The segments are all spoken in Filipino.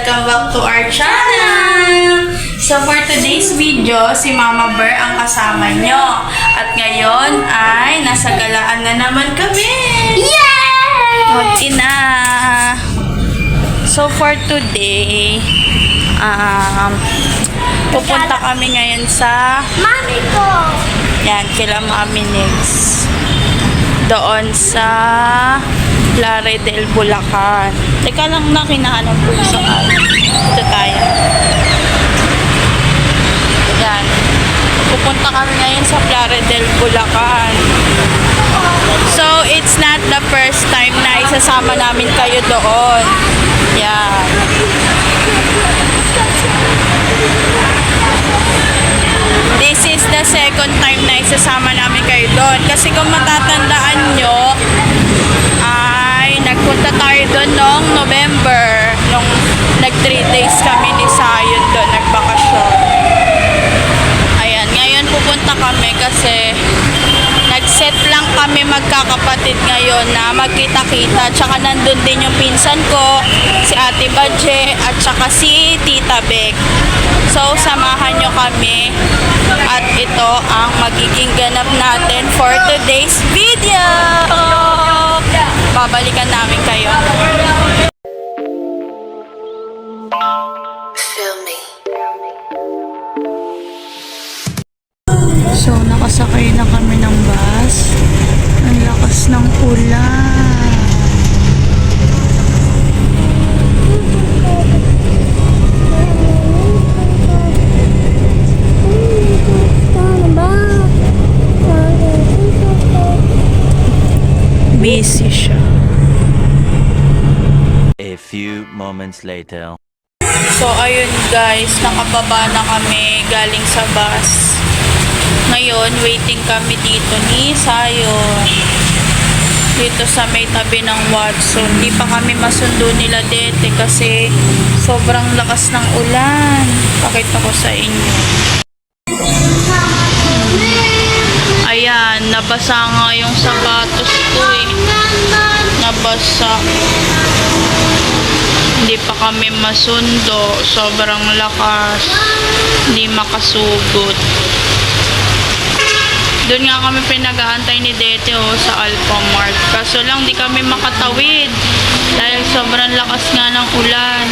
Welcome back to our channel! So for today's video, si Mama Bear ang kasama nyo. At ngayon ay nasa galaan na naman kami! Yay! Mag-ina! So for today, pupunta kami ngayon sa Mami ko! yan, kila Mami Nix. Doon sa Plaridel, Bulacan. Teka lang na, kinahanap ko yung sakal. Ito tayo. Yan. Pupunta kami ngayon sa Plaridel, Bulacan. So, it's not the first time na isasama namin kayo doon. Yan. This is the second time na isasama namin kayo doon. Kasi kung matatandaan nyo, ay nagpunta tayo doon noong November. Nung nag 3 days kami ni Sayon doon, nagbakasyon. Ayan, ngayon pupunta kami kasi nag-set lang kami magkakapatid ngayon na magkita-kita. Tsaka nandun din yung pinsan ko, si Ate Badje, at tsaka si Tita Bek. So, samahan nyo kami. At ito ang magiging ganap natin for today's video. Babalikan namin kayo. Feel me. So, nakasakay na kami ng bus. Ang lakas ng ulan. Busy siya. A few moments later. So, ayun guys, nakababa na kami galing sa bus. Ngayon, waiting kami dito ni Sayon. Dito sa may tabi ng Watson. Di pa kami masundo nila dete kasi sobrang lakas ng ulan. Pakita ko sa inyo. Ayan, nabasa nga yung sapatos ko eh. Nabasa. Hindi pa kami masundo. Sobrang lakas. Hindi makasugod. Doon nga kami pinag-aantay ni Dete sa Alphamart. Kaso lang di kami makatawid. Dahil sobrang lakas nga ng ulan.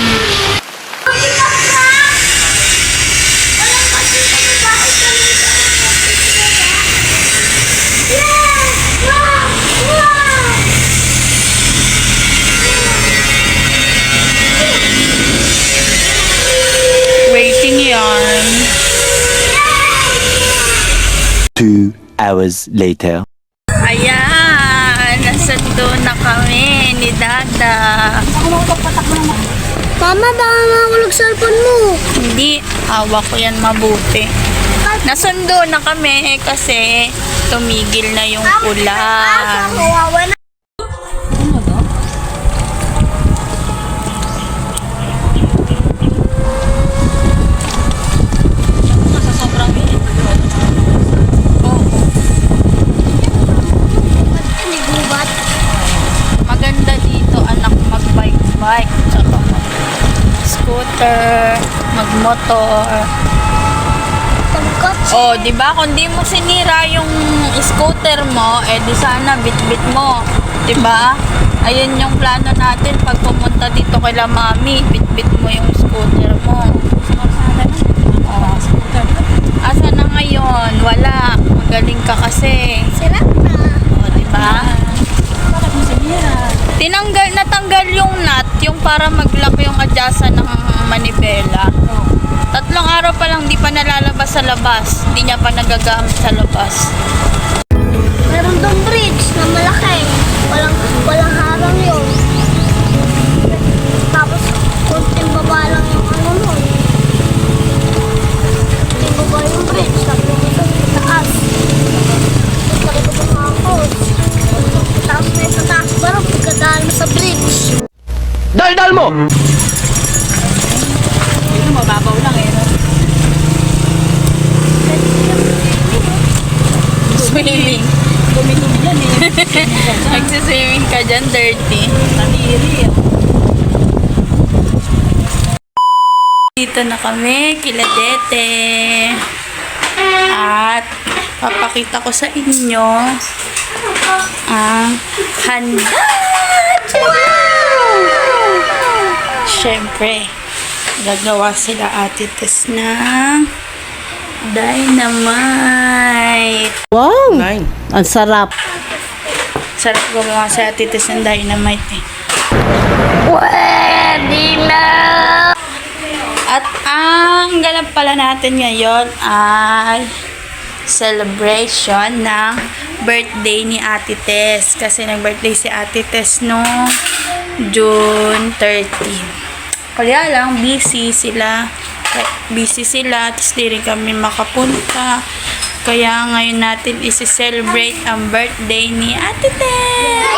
Waiting yarn. 2 hours later. Ayan, nasundo na kami ni Dada. Mama, baka mahulog cellphone mo. Hindi, hawak ko yan mabuti. Nasundo na kami kasi tumigil na yung ulan. Kawawa na. Maganda dito anak mag-bike, tsaka mag-scooter, mag-motor. Oh, di ba? Kung di mo sinira yung scooter mo, eh di sana bit-bit mo. Di ba? Ayun yung plano natin pag pumunta dito kay la Mami, bit-bit mo yung scooter mo. Oh. Asa na ngayon? Wala. Magaling ka kasi. Sarap na. Oh, di ba? Natanggal yung nut, yung para mag-lock yung adjustan ng manibela. 3 araw pa lang, di pa nalalabas sa labas. Di niya pa nagagamit sa labas. Meron dong bridge na malaki. Walang harang yun. Tapos, kunting baba lang yung ano mo. Kunting baba yung bridge. Tapos, ito sa taas. Ito sa likod ng house. Tapos, may sa taas barang pagkadaan mo sa bridge. Dal mo! Yun, mababaw lang eh. Swimming. Dumi-dumi yan eh. Nagsiswimming ka dyan, dirty. Naniri. Nandito na kami, Kiladete. At papakita ko sa inyo ang handa. Siyempre, gagawa sila Ate Tess ng dynamite. Wow! Ang sarap. Sarap gumawa si Ate Tess ng dynamite eh. Pwede na! At ang ganap pala natin ngayon ay celebration ng birthday ni Ate Tess. Kasi nag-birthday si Ate Tess no June 13. Kaya lang, busy sila. Tapos di rin kami makapunta. Kaya ngayon natin isi-celebrate ang birthday ni Ate Tess.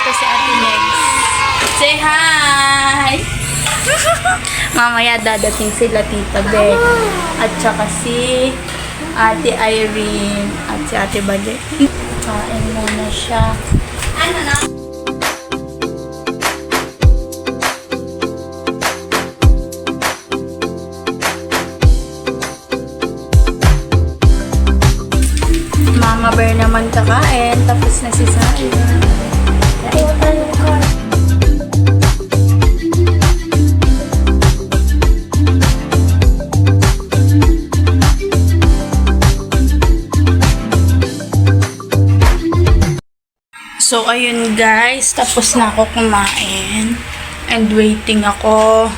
Ito si Ate Negs. Say hi! Mamaya dadating sila Tita Beth at saka si Ate Irene at si Ate Bade. Kain muna siya. Ano na? Mama Bear naman kakain tapos na si Saya. So, ayun guys, tapos na ako kumain. And waiting ako.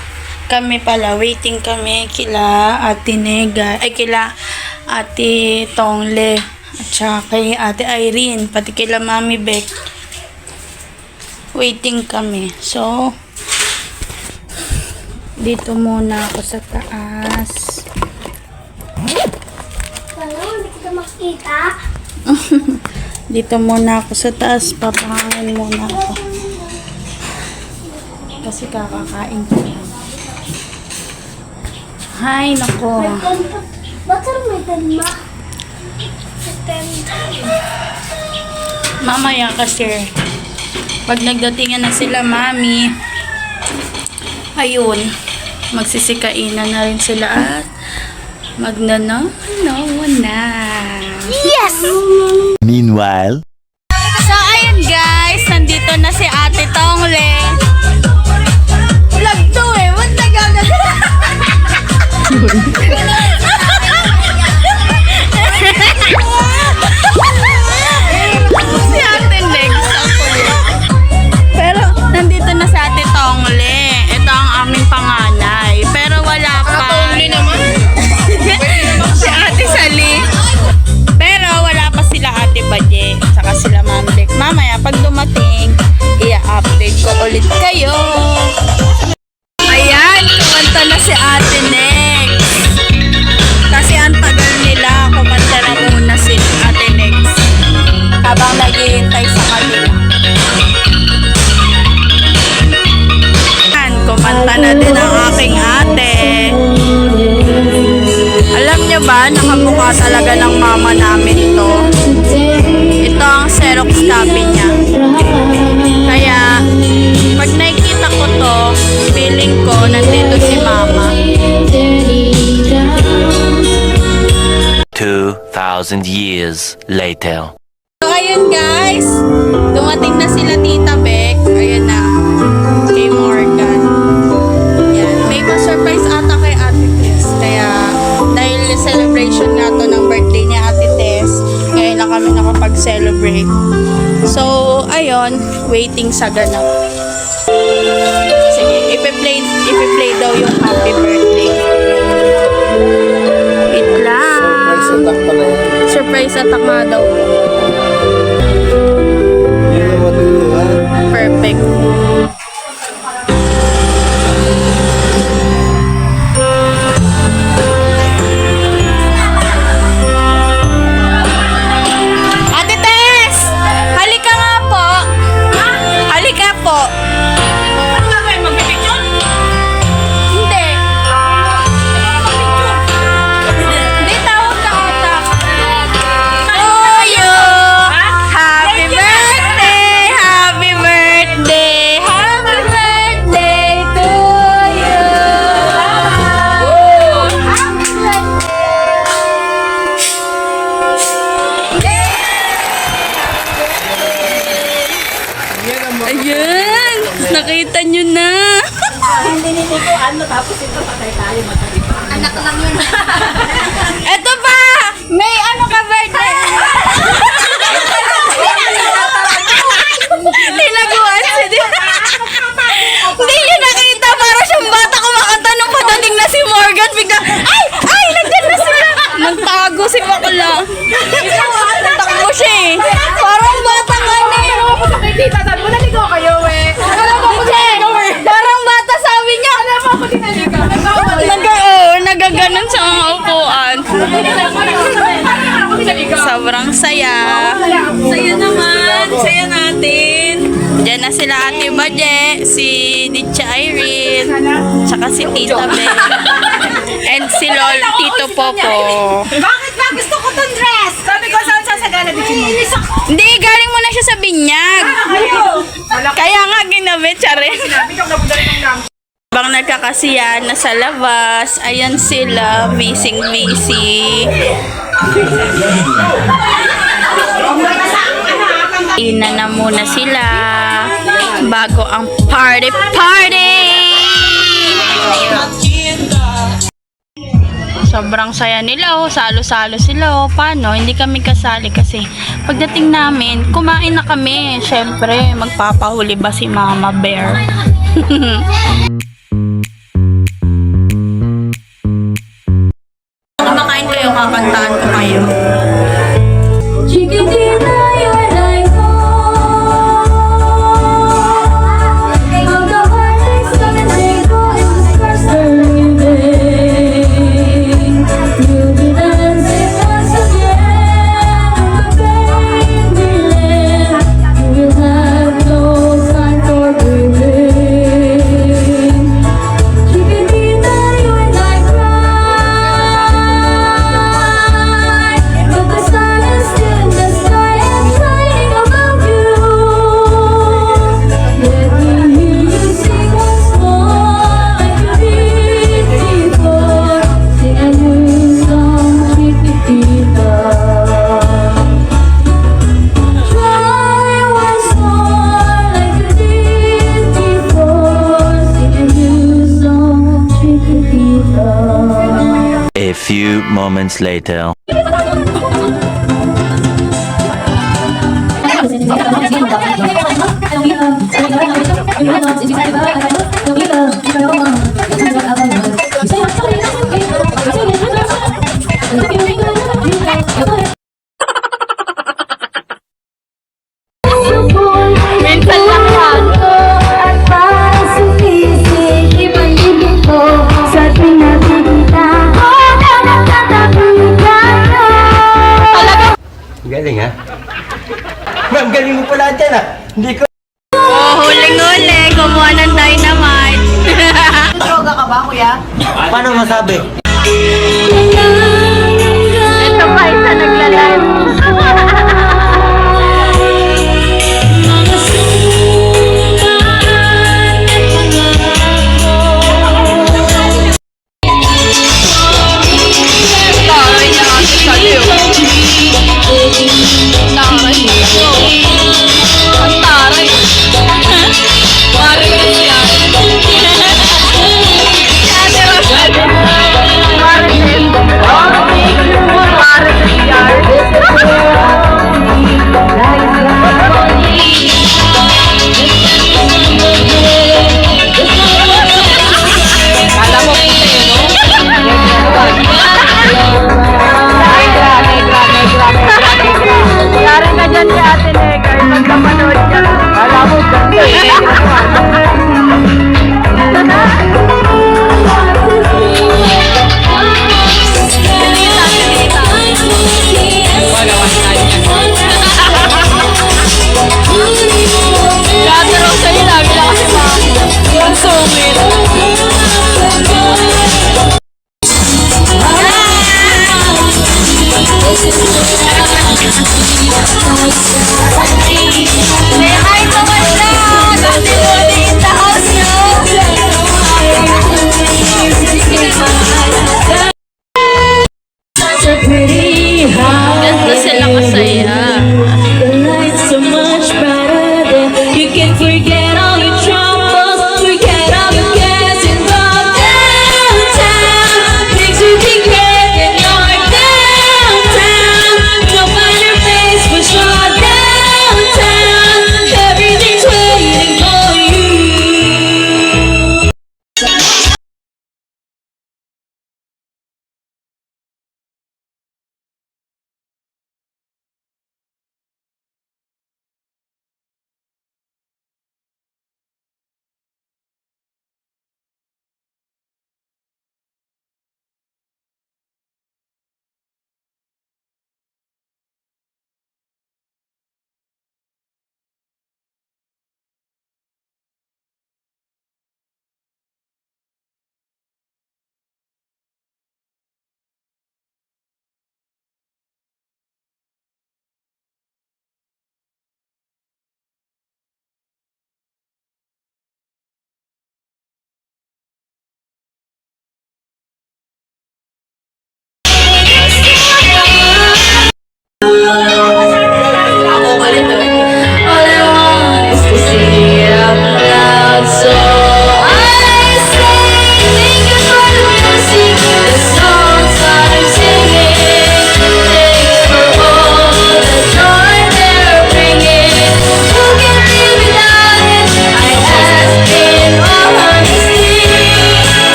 Waiting kami kila Ate Nega, kila Ate Tongle, at saka kay Ate Irene, pati kila Mami Beck. Waiting kami. So, dito muna ako sa taas. Wala, hindi kita makita. Dito muna ako sa taas, papahangin muna ako. Kasi kakakain ko lang. Hay, nako. Ba't may tanma? Mamaya kasi, pag nagdatingan na sila, Mami, ayun, magsisikainan na rin sila at magnanaw na. Yes! Meanwhile, So, ayun guys, nandito na si Ate Tongle. Vlog to eh, ba't nagagano? Si Ate Negs ako eh. Pero, nandito na si Ate Tongle. Ito ang aming panganay. Pero wala pa. Tongle naman. Si Ate Sally. Pero wala pa sila Ate Badje, saka sila Ma'am Beck. Mamaya pag dumating, i-update ko ulit kayo. Ayan, kumanta na si Ate Nex. Kasi ang tagal nila, kumanta na muna si Ate Nex. Habang naghihintay sa kanila. Ayan, kumanta na din ang aking ate. Alam niyo ba, nakamukha talaga ng mama namin to. Ito ang Xerox copy niya. Kaya, pag nakikita ko to, feeling ko nandito si mama. 2,000 years later. So, ayun guys, dumating na sila Tita Beck. Ayun na, kay Morgan. Yan, may pa-surprise ata kay Ate Tess. Kaya, dahil celebration nga to ng birthday ni Ate Tess, ngayon na kami nakapag-celebrate. So, ayun, waiting sa ganap. Sige, ipi-play daw yung happy birthday. Wait lang. Surprise attack nga daw. Perfect. Ate Tess! Halika nga po! Halika po! Ano nga kayo? Mag-picture? Hindi. Hindi, tawag ka ata. To you! Happy birthday! Happy birthday! Nakita nyo na. Anak lang yun. Eto pa! May ano ka birthday? Tinaguan si Hindi niyo nakita. Para siyang bata kumakanta nung padating na si Morgan. Bigla, ay! Nandyan na sila! Nagtago si Bakla. Takbo siya eh. Parang bata nga na eh. Tita, sabi ko naligaw kayo eh. Alam mo ako naligaw eh. Parang bata sabi niya. Alam mo ako tinaligaw. Nagaganon sa mga upuan. Sobrang saya. Saya naman. Saya natin. Diyan na sila Ate Baje, si Ditcha Irene, tsaka si Tita Bel. And si Tito Popo. Bakit ba gusto ko tong dress? Sabi ko saan sasagana dito mo? Hindi, galing mo na siya sa binyag. Kaya nga ginamit siya rin. Sinabi ko na budali ng lang. Habang nagkakasiyahan na sa labas, ayan sila, busy. Ina na muna sila bago ang party! Sobrang saya nila oh, salo-salo sila oh. Paano? Hindi kami kasali kasi pagdating namin, kumain na kami. Syempre, magpapahuli ba si Mama Bear? Kumakain kayo, kakantaan ko kayo. Chiquitita, you're like home. How the heartaches come and they go in the stars turning vain. You'll be dancing once again, baby land. You will have no time for grieving. Chiquitita, you're like cry, but the sun is still in the sky and shining above you. Let me hear you sing once more like you did before. Sing a new song, Chiquitita. Try once more like you did before. Sing a new song, Chiquitita. A few moments later. Minsan lang yan. At para sumisi, ibang-ibig ko sa pinagkikita ko na nagtatabigan ko. Galing ha? Ma'am, galing mo pala dyan ha? Hindi ko... Oh, huling-huli, kumuha ng dynamite. Droga ka ba, kuya? Paano masabi? Ito pa isa naglalan. Taray niya kasi sa liyo. Taray niya. Ang taray. Marigas yan. Ate Rosa.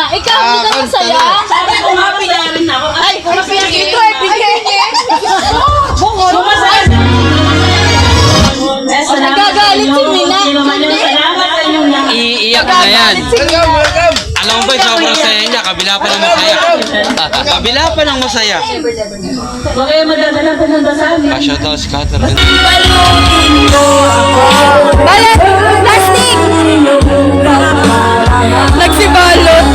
Ikaw, hindi ka masaya? Sabi ko nga pinarin ako. Ay, kung mapinagin ito ay pinagin. Sumasaya. Nagagalit si Mina. Salamat sa inyong lahat. Iiyak na yan. Alam mo ba, sobrang saya niya. Kabila pa ng masaya. Kabila pa ng masaya. Huwag kayo magdadala ko ng dasal. Kasya daw si Catherine. Balot! Plastic! Nagsibalot!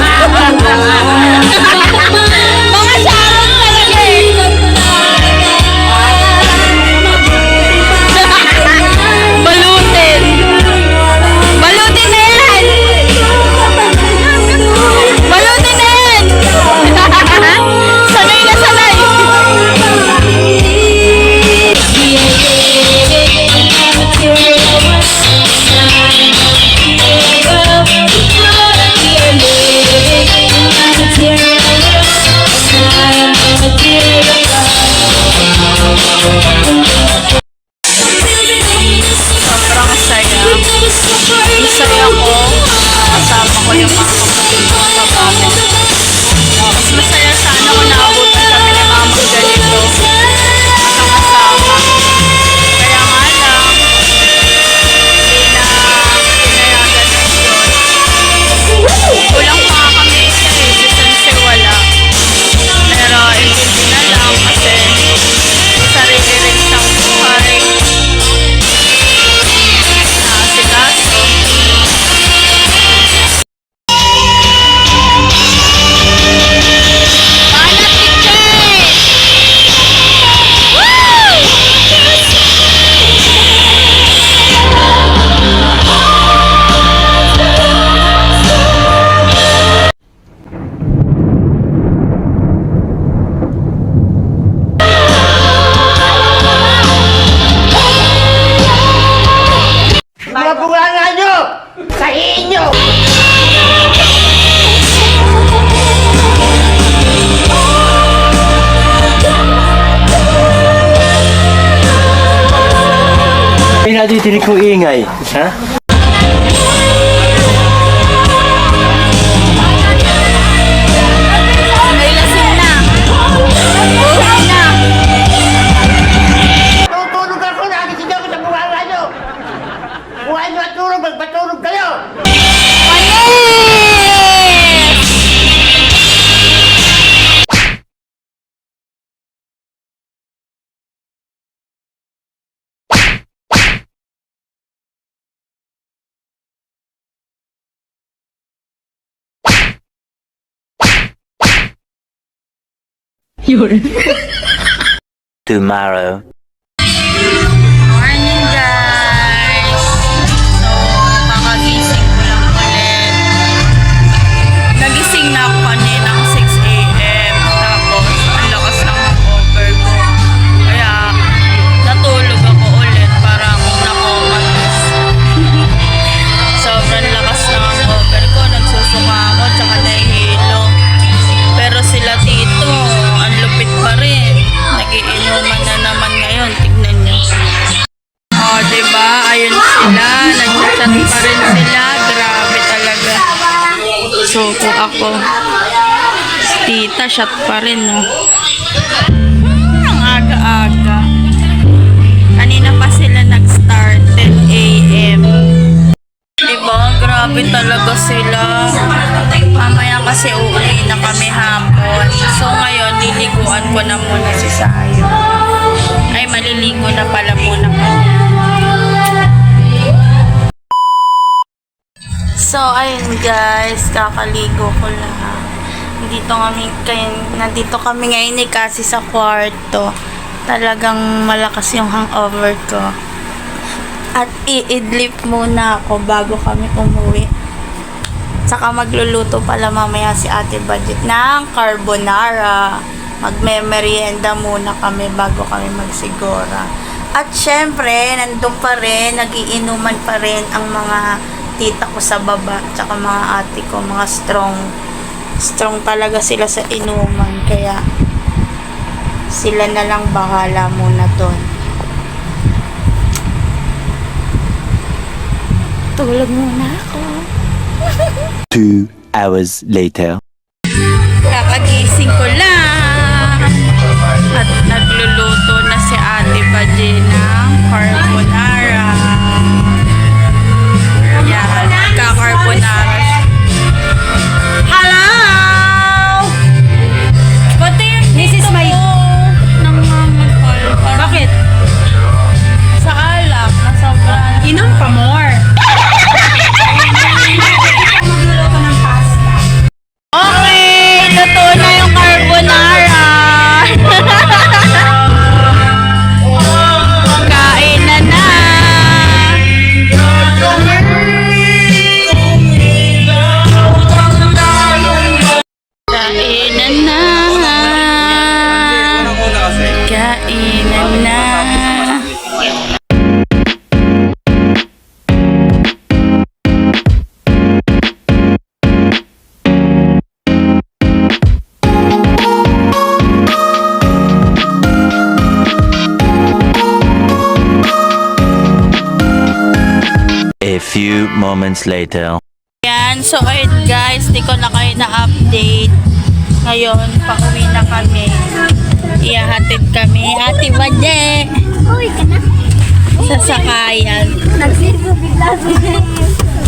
Mga sarong talaga eh! Balutin! Balutin na yan! Balutin na yan! Sanay na sanay! Sobrang saya. Masaya ko. Kasama ko yung mga kapatid ko sa bahay. Mas masaya sana kung naabutan kami ni Mamang ganito. Kasama. Kaya nga lang, hindi na pinayagan ng Diyos. Kulang pa kami isa eh. Si Sensei wala. Pero hindi na lang kasi sarili rin siyang buhay. Nakasikaso. Banat picture! Mga bunganga nyo! Sa inyo! Ay, naditinig kong ingay. Ha? May lasing na. Buhay na. Tutulog ako, nakikisigaw ko sa bunganga nyo! Buhay nyo at tulog, magpatulog kayo! Panis! Tomorrow. Morning guys! So, kakagising ko lang ulit. Nagising na ako kaninang 6 a.m. Tapos, ang lakas ng hangover ko. Kaya, natulog ako ulit. Parang nakomatis. Sobrang lakas ng hangover ko. Nagsusuka ako, tsaka nahihilo. Pero sila tito, ang lupit pa rin. Nagiinuman na naman ngayon. Tignan nyo. Oh, diba? Ayun sila. Nag-chat pa rin sila. Grabe talaga. So, kung ako, tita, shot pa rin, no? Ang aga-aga. Kanina pa sila nag-start, 10 a.m. Diba? Grabe talaga sila. Mamaya kasi uuwi na kami hapon. So, ngayon, liliguan ko na muna si Sayo. Ay, maliligo na pala muna kami. So, ayun guys, kakaligo ko lang. Nandito kami ngayon ni Cassie sa kwarto. Talagang malakas yung hangover ko. At i-idlip muna ako bago kami umuwi. Tsaka magluluto pala mamaya si Ate Budget ng carbonara. Magme-merienda muna kami bago kami magsigora. At syempre, nandun pa rin, nagiinuman pa rin ang mga tita ko sa baba. Tsaka mga ate ko, mga strong. Strong talaga sila sa inuman. Kaya, sila na lang bahala muna doon. Tulog muna ako. 2 hours later. Kakagising ko lang. At nagluluto na si Ate Baje ng carbonara. Yan, nagka-carbonara. Hello! Pati yung this is my... Bakit? Sa alak, nasobrahan. Inom pa more. Magluluto ng pasta. Okay, luto na yung carbonara. Kain na na. Kainan na. Kainan na. A few moments later. Yan, so ayun guys, di ko na kayo na-update. Ngayon, pauwi na kami. Ihahatid kami. Ate Baje, Uy, ka na. sasakayan. Nagsiso bigla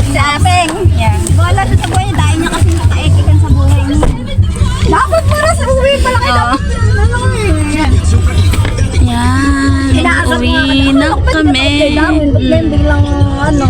sa apeng. Yan. Wala sa buhay. Dahil niya kasi naka-ekikan sa buhay niya. Dapat para sa uwi pala kayo. Yan, uwi na kami. Biglang ano.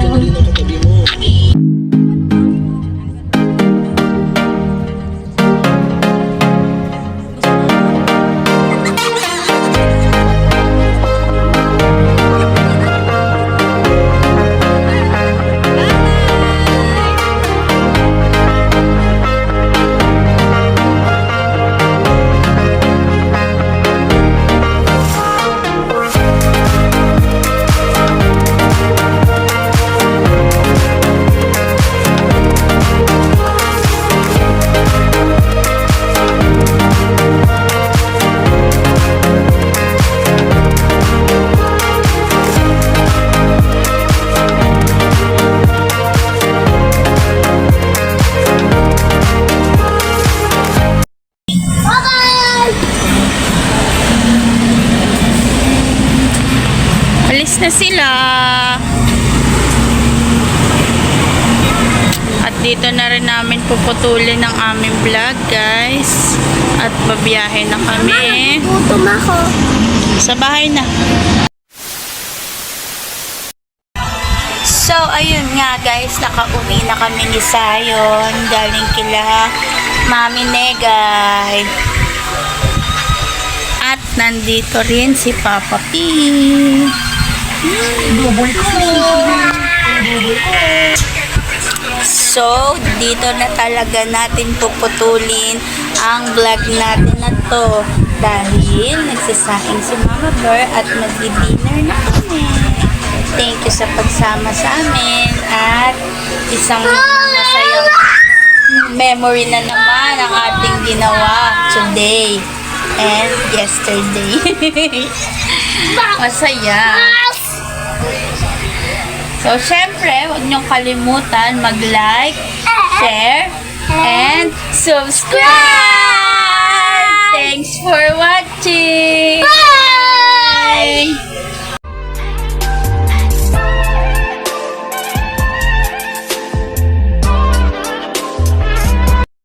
Alis na sila. At dito na rin namin puputulin ang aming vlog, guys. At babiyahe na kami. Gutom ako. Sa bahay na. So, ayun nga guys, nakauwi na kami ni Sayon. Galing kila Mami Negay. At nandito rin si Papa P. So, dito na talaga natin puputulin ang vlog natin na to. Dahil nagsasaing si Mama Bear at mag-dinner na kami. Thank you sa pagsama sa amin at isang masayang memory na naman ang ating ginawa today and yesterday. Masaya. So, syempre, huwag niyong kalimutan mag-like, share, and subscribe! Thanks for